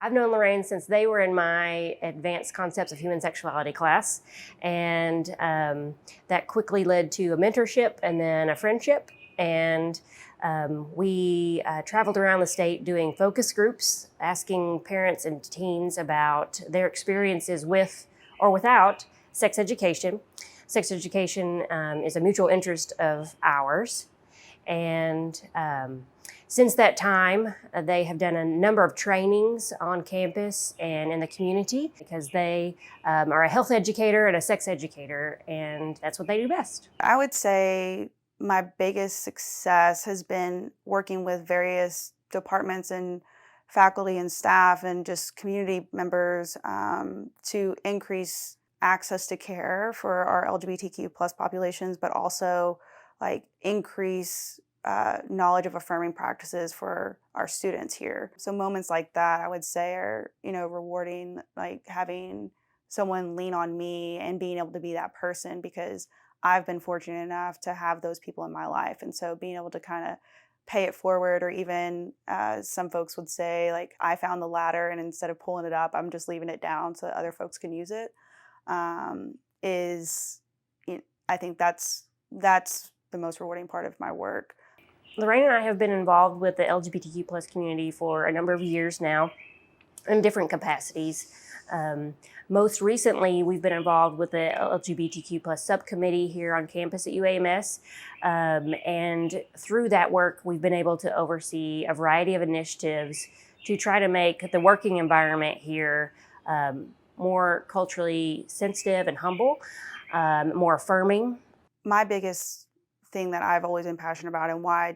I've known Lorraine since they were in my advanced concepts of human sexuality class, and that quickly led to a mentorship and then a friendship. And we traveled around the state doing focus groups, asking parents and teens about their experiences with or without sex education. Sex education is a mutual interest of ours. And since that time, they have done a number of trainings on campus and in the community because they are a health educator and a sex educator, and that's what they do best. I would say my biggest success has been working with various departments and faculty and staff and just community members to increase access to care for our LGBTQ plus populations, but also like increase knowledge of affirming practices for our students here. So moments like that, I would say, are rewarding. Like having someone lean on me and being able to be that person, because I've been fortunate enough to have those people in my life, and so being able to kind of pay it forward, or even some folks would say, like, I found the ladder, and instead of pulling it up, I'm just leaving it down so that other folks can use it. Is I think that's the most rewarding part of my work. Lorraine and I have been involved with the LGBTQ plus community for a number of years now in different capacities. Most recently, we've been involved with the LGBTQ plus subcommittee here on campus at UAMS. And through that work, we've been able to oversee a variety of initiatives to try to make the working environment here more culturally sensitive and humble, more affirming. My biggest thing that I've always been passionate about, and why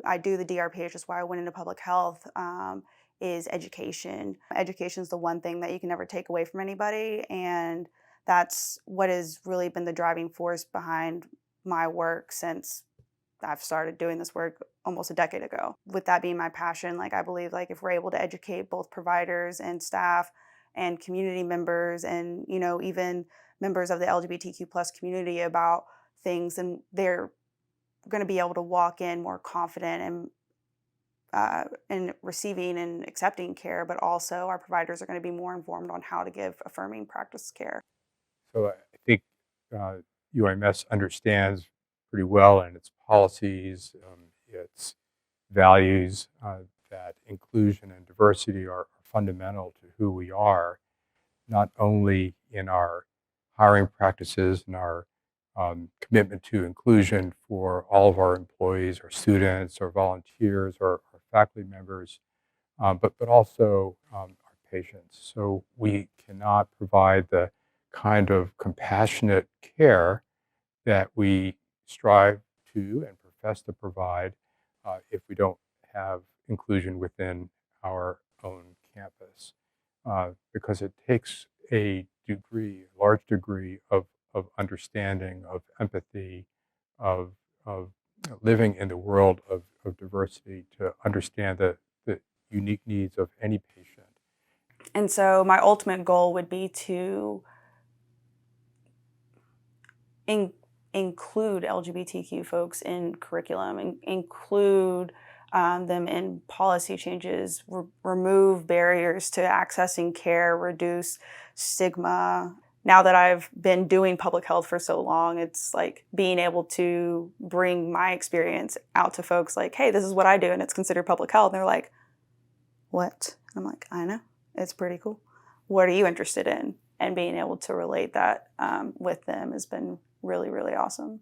I do the DRPH, is why I went into public health, is education. Education is the one thing that you can never take away from anybody, and that's what has really been the driving force behind my work since I've started doing this work almost a decade ago. With that being my passion, like, I believe, like, if we're able to educate both providers and staff and community members and even members of the LGBTQ plus community about things, and they're going to be able to walk in more confident and receiving and accepting care, but also our providers are going to be more informed on how to give affirming practice care. So I think UAMS understands pretty well in its policies, its values, that inclusion and diversity are fundamental to who we are, not only in our hiring practices and our commitment to inclusion for all of our employees, our students, our volunteers, our faculty members, but also our patients. So we cannot provide the kind of compassionate care that we strive to and profess to provide if we don't have inclusion within our own campus, because it takes a large degree of understanding, of empathy, of living in the world of diversity to understand the unique needs of any patient. And so my ultimate goal would be to include LGBTQ folks in curriculum, and include them in policy changes, remove barriers to accessing care, reduce stigma. Now that I've been doing public health for so long, it's like being able to bring my experience out to folks, like, hey, this is what I do, and it's considered public health. And they're like, what? I'm like, I know, it's pretty cool. What are you interested in? And being able to relate that with them has been really, really awesome.